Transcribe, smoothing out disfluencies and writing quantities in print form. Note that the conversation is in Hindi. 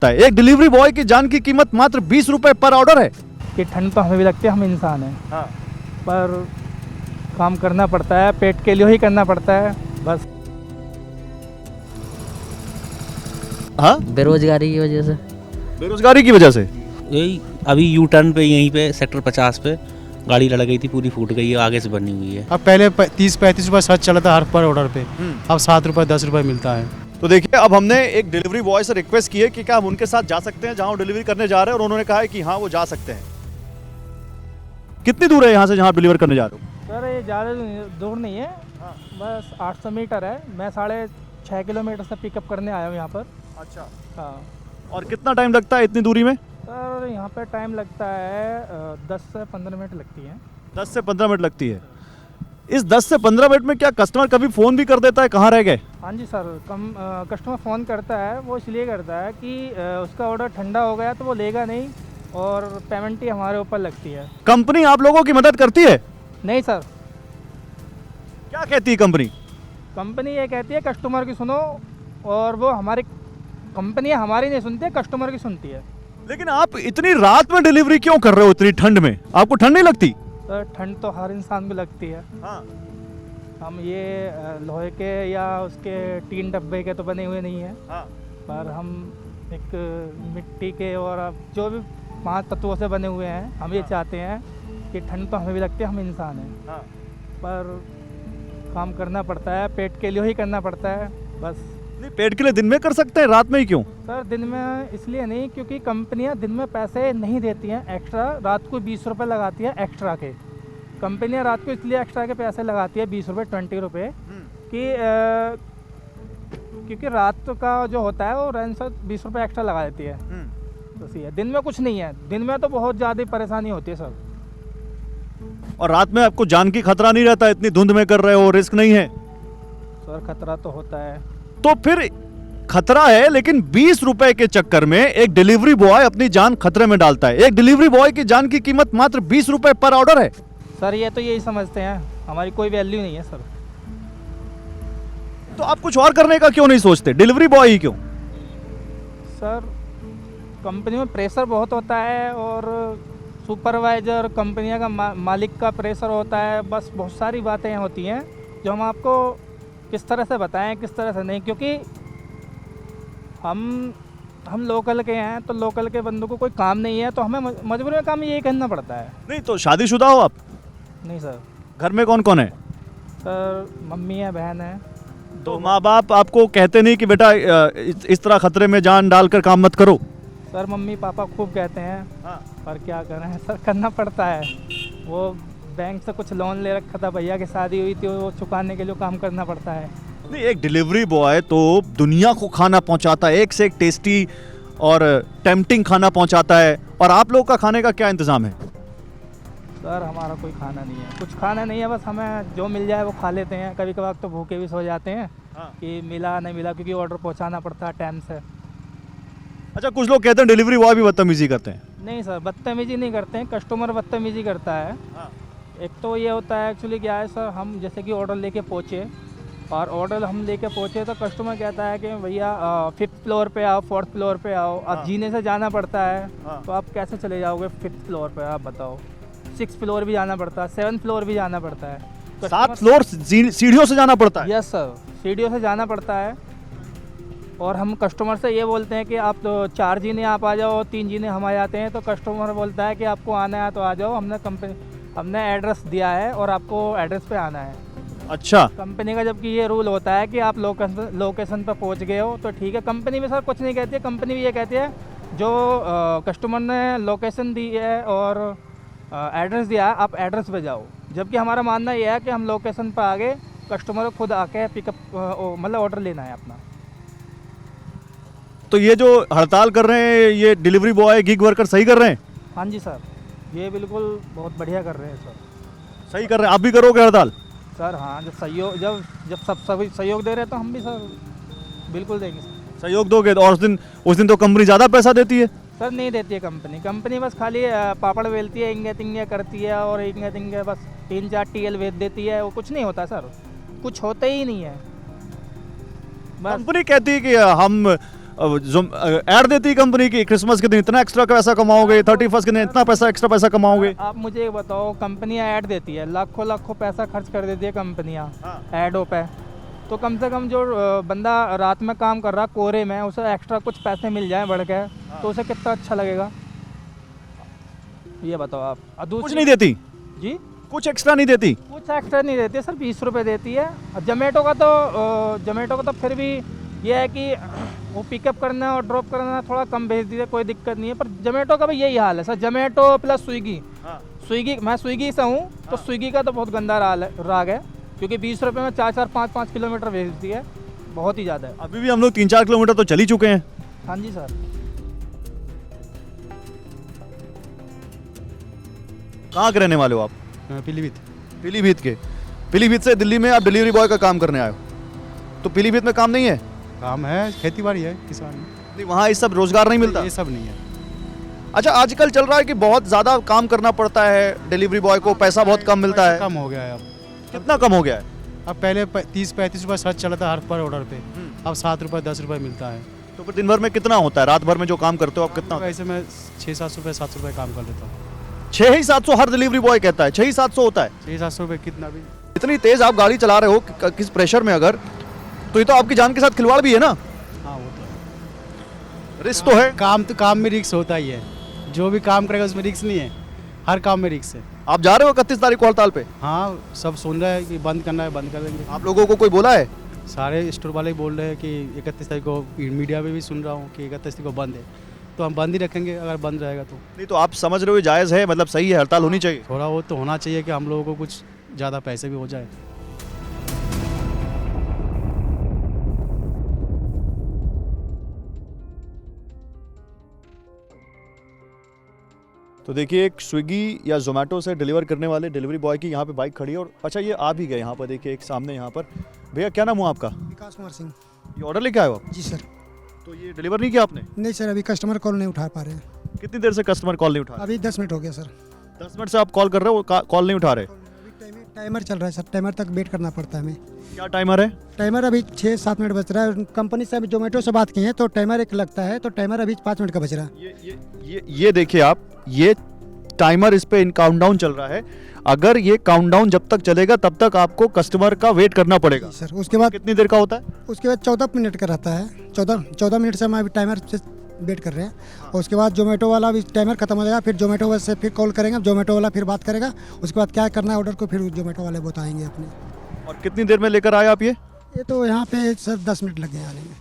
एक डिलीवरी बॉय की जान की कीमत मात्र 20 रुपए पर ऑर्डर है। कि ठंड तो हमें भी लगती है, हम इंसान हैं। हाँ। पर काम करना पड़ता है, पेट के लिए ही करना पड़ता है बस। हाँ, बेरोजगारी की वजह से। बेरोजगारी की वजह से। यही अभी यू टर्न पे यहीं पे सेक्टर 50 पे गाड़ी लड़ गई थी, पूरी फूट गई है, आगे से बनी हुई है। अब पहले 30-35 रुपये सर्च चला था हर पर ऑर्डर पे, अब 7 रुपये 10 रुपये मिलता है। तो देखिए, अब हमने एक डिलीवरी बॉय से रिक्वेस्ट की है कि क्या हम उनके साथ जा सकते हैं जहां वो डिलीवरी करने जा रहे हैं, और उन्होंने कहा है कि हाँ वो जा सकते हैं। कितनी दूर है यहाँ से जहाँ आप डिलीवर करने जा रहे हो? सर ये ज़्यादा दूर नहीं है, बस 800 मीटर है। मैं 6.5 किलोमीटर से पिकअप करने आया हूँ यहाँ पर। अच्छा। हाँ और कितना टाइम लगता है इतनी दूरी में? सर यहाँ पे टाइम लगता है 10 से 15 मिनट लगती है। 10 से 15 मिनट लगती है। इस 10 से 15 मिनट में क्या कस्टमर कभी फ़ोन भी कर देता है कहाँ रह गए? हाँ जी सर, कस्टमर फ़ोन करता है। वो इसलिए करता है कि उसका ऑर्डर ठंडा हो गया तो वो लेगा नहीं, और पेमेंट ही हमारे ऊपर लगती है। कंपनी आप लोगों की मदद करती है? नहीं सर, क्या कहती है कंपनी? कंपनी ये कहती है कस्टमर की सुनो, और वो हमारी कंपनी हमारी नहीं सुनती है, कस्टमर की सुनती है। लेकिन आप इतनी रात में डिलीवरी क्यों कर रहे हो इतनी ठंड में? आपको ठंड नहीं लगती? सर ठंड तो हर इंसान को लगती है। हाँ। हम ये लोहे के या उसके टीन डब्बे के तो बने हुए नहीं हैं, हाँ। पर हम एक मिट्टी के और जो भी 5 तत्वों से बने हुए हैं। हम ये चाहते हैं कि ठंड तो हमें भी लगती है, हम इंसान हैं। हाँ। पर काम करना पड़ता है, पेट के लिए ही करना पड़ता है बस। नहीं, पेट के लिए दिन में कर सकते हैं, रात में ही क्यों? सर दिन में इसलिए नहीं, क्योंकि कंपनियां दिन में पैसे नहीं देती हैं एक्स्ट्रा। रात को 20 रुपये लगाती है एक्स्ट्रा के। कंपनियां रात को इसलिए एक्स्ट्रा के पैसे लगाती है 20 रुपये 20 रुपये कि क्योंकि रात का जो होता है वो रेंज से 20 रुपये एक्स्ट्रा लगा देती है। बस ये, दिन में कुछ नहीं है। दिन में तो बहुत ज़्यादा परेशानी होती है सर। और रात में आपको जान की खतरा नहीं रहता? इतनी धुंध में कर रहे हो, रिस्क नहीं है? सर खतरा तो होता है। तो फिर खतरा है, लेकिन 20 रुपए के चक्कर में एक डिलीवरी बॉय अपनी जान खतरे में डालता है। एक डिलीवरी बॉय की जान की कीमत मात्र 20 रुपए पर ऑर्डर है। सर ये तो यही समझते हैं, हमारी कोई वैल्यू नहीं है सर। तो आप कुछ और करने का क्यों नहीं सोचते? डिलीवरी बॉय ही क्यों? सर कंपनी में प्रेशर बहुत होता है, और सुपरवाइज़र कंपनियां का मालिक का प्रेशर होता है। बस बहुत सारी बातें होती हैं जो हम आपको किस तरह से बताएं, किस तरह से नहीं, क्योंकि हम लोकल के हैं, तो लोकल के बंदों को कोई काम नहीं है, तो हमें मजबूरी में काम यही करना पड़ता है। नहीं तो शादीशुदा हो आप? नहीं सर। घर में कौन कौन है? सर मम्मी है, बहन है। तो माँ बाप आपको कहते नहीं कि बेटा इस तरह खतरे में जान डालकर काम मत करो? सर मम्मी पापा खूब कहते हैं। हाँ। पर क्या करें सर, करना पड़ता है। वो बैंक से कुछ लोन ले रखा था, भैया की शादी हुई थी, वो चुकाने के लिए काम करना पड़ता है। नहीं, एक डिलीवरी बॉय तो दुनिया को खाना पहुंचाता है, एक से एक टेस्टी और टेम्पटिंग खाना पहुंचाता है, और आप लोगों का खाने का क्या इंतजाम है? सर हमारा कोई खाना नहीं है, कुछ खाना नहीं है, बस हमें जो मिल जाए वो खा लेते हैं। कभी कभार तो भूखे भी सो जाते हैं। हाँ। कि मिला नहीं मिला, क्योंकि ऑर्डर पहुंचाना पड़ता है टाइम से। अच्छा, कुछ लोग कहते हैं डिलीवरी बॉय भी बदतमीजी करते हैं। नहीं सर, बदतमीजी नहीं करते हैं, कस्टमर बदतमीजी करता है। एक तो ये होता है, एक्चुअली क्या है सर, हम जैसे कि ऑर्डर लेके पहुँचे, और ऑर्डर हम लेके पहुँचे तो कस्टमर कहता है कि भैया 5th फ्लोर पे आओ, 4th फ्लोर पे आओ। अब जीने से जाना पड़ता है, तो आप कैसे चले जाओगे 5th फ्लोर पे? आप बताओ। 6th फ्लोर भी जाना पड़ता है, 7th फ्लोर भी जाना पड़ता है। 7 फ्लोर सीढ़ियों से जाना पड़ता है? यस सर, सीढ़ियों से जाना पड़ता है। और हम कस्टमर से ये बोलते हैं कि आप तो 4 जीने आप आ जाओ, 3 जीने हम आ जाते हैं, तो कस्टमर बोलता है कि आपको आना है तो आ जाओ, हमने एड्रेस दिया है और आपको एड्रेस पे आना है। अच्छा। कंपनी का जबकि ये रूल होता है कि आप लोकेशन पर पहुंच गए हो तो ठीक है। कंपनी में सर कुछ नहीं कहती है, कंपनी भी ये कहती है जो कस्टमर ने लोकेशन दी है और एड्रेस दिया है, आप एड्रेस पे जाओ। जबकि हमारा मानना ये है कि हम लोकेशन पर आगे कस्टमर को खुद आके पिकअप मतलब ऑर्डर लेना है अपना। तो ये जो हड़ताल कर रहे हैं, ये डिलीवरी बॉय गिग वर्कर सही कर रहे हैं? हाँ जी सर, ये बिल्कुल बहुत बढ़िया कर रहे हैं सर। सही कर रहे हैं। आप भी करोगे हड़ताल? सर हाँ, जब सभी सहयोग दे रहे हैं तो हम भी सर बिल्कुल देंगे सर। सहयोग दोगे? और उस दिन तो कंपनी ज़्यादा पैसा देती है। सर नहीं देती है कंपनी बस खाली पापड़ बेलती है, इंगे तिंगे करती है, और इंगे तिंगे बस 3-4 TL भेज देती है। वो कुछ नहीं होता सर, कुछ होता ही नहीं है। बस कंपनी कहती है कि हम ऐड देती है कंपनी की क्रिसमस के दिन इतना एक्स्ट्रा पैसा कमाओगे, 31st के दिन इतना पैसा एक्स्ट्रा पैसा कमाओगे। आप मुझे ये बताओ, कंपनियां ऐड देती है, लाखों लाखों पैसा खर्च कर देती है कंपनियां हाँ। ऐडों पे, तो कम से कम जो बंदा रात में काम कर रहा कोहरे में, उसे एक्स्ट्रा कुछ पैसे मिल जाए बढ़ के, तो उसे कितना अच्छा लगेगा, ये बताओ आप। कुछ नहीं देती, जी कुछ एक्स्ट्रा नहीं देती। कुछ एक्स्ट्रा नहीं देती है सर, 20 रुपये देती है। जोमेटो का तो फिर भी ये है कि वो पिकअप करना और ड्रॉप करना थोड़ा कम भेज दीजिए, कोई दिक्कत नहीं है, पर जोमेटो का भी यही हाल है सर। जोमेटो प्लस स्विगी, मैं स्विगी से हूँ, तो स्विगी का तो बहुत गंदा राग है, क्योंकि 20 रुपये में 4-4, 5-5 किलोमीटर भेजती है, बहुत ही ज़्यादा है। अभी भी हम लोग 3-4 किलोमीटर तो चल ही चुके हैं। हाँ जी सर। कहाँ के रहने वाले हो आप? पीलीभीत। पीलीभीत के। पीलीभीत से दिल्ली में आप डिलीवरी बॉय का काम करने आए हो, तो पीलीभीत में काम नहीं है? काम है, खेती बाड़ी है, किसान। नहीं, वहाँ ये सब रोजगार नहीं मिलता? ये सब नहीं है। अच्छा, आजकल चल रहा है कि बहुत ज़्यादा काम करना पड़ता है डिलीवरी बॉय को, पैसा बहुत कम मिलता है। कम हो गया है अब। कितना कम हो गया है? अब पहले 30-35 रुपये सर्च चला था हर पर ऑर्डर पे, अब 7 रुपये 10 रुपये मिलता है। तो फिर दिन भर में कितना होता है? रात भर में जो काम करते हो आप कितना? वैसे मैं 600-700 रुपये 700 रुपये काम कर लेता हूँ। 600-700 हर डिलीवरी बॉय कहता है, 600-700 होता है। 600-700 रुपये कितना भी। इतनी तेज आप गाड़ी चला रहे हो किस प्रेशर में, अगर तो ये तो आपकी जान के साथ खिलवाड़ भी है ना? हाँ, वो तो है। रिस्क तो है। काम में रिक्स होता ही है, जो भी काम करेगा उसमें रिक्स नहीं है, हर काम में रिक्स है। आप जा रहे हो 31 तारीख को हड़ताल पे? हाँ, सब सुन रहे हैं कि बंद करना है, बंद कर देंगे। आप लोगों को कोई बोला है? सारे स्टोर वाले बोल रहे हैं कि 31 तारीख को, मीडिया में भी सुन रहा हूँ कि 31 तारीख को बंद है, तो हम बंद ही रखेंगे अगर बंद रहेगा तो। नहीं तो आप समझ रहे हो जायज़ है, मतलब सही है, हड़ताल होनी चाहिए? थोड़ा वो तो होना चाहिए कि हम लोगों को कुछ ज़्यादा पैसे भी हो जाए। तो देखिए, एक स्विगी या जोमेटो से डिलीवर करने वाले डिलीवरी बॉय की यहाँ पे बाइक खड़ी है, और अच्छा ये आ भी गए यहाँ पर, देखिए एक सामने यहाँ पर। भैया क्या नाम हुआ आपका? विकास कुमार सिंह। ये ऑर्डर लेके आए हो आप? जी सर। तो ये डिलीवर नहीं किया आपने? नहीं सर, अभी कस्टमर कॉल नहीं उठा पा रहे हैं। कितनी देर से कस्टमर कॉल नहीं उठा रहे? अभी 10 मिनट हो गया सर। 10 मिनट से आप कॉल कर रहे हो, कॉल नहीं उठा रहे? अभी टाइमर चल रहा है सर, टाइमर तक वेट करना पड़ता है हमें। क्या टाइमर है? टाइमर अभी 6-7 मिनट बच रहा है। कंपनी से अभी जोमेटो से बात की है, तो टाइमर एक लगता है, तो टाइमर अभी 5 मिनट का बच रहा है। ये देखिए आप, ये टाइमर, इस पे इन काउंटडाउन चल रहा है। अगर ये काउंटडाउन जब तक चलेगा तब तक आपको कस्टमर का वेट करना पड़ेगा। जी सर। उसके बाद कितनी देर का होता है? उसके बाद 14 मिनट का रहता है। 14 मिनट से हम अभी टाइमर से वेट कर रहे हैं। और उसके बाद जोमेटो वाला भी टाइमर खत्म हो जाएगा, फिर जोमेटो वाले से फिर कॉल करेंगे, जोमेटो वाला फिर बात करेगा, उसके बाद क्या करना है ऑर्डर को, फिर जोमेटो वाले बताएंगे अपने। और कितनी देर में लेकर आए आप ये? ये तो यहाँ पे सर 10 मिनट लग गए आने में।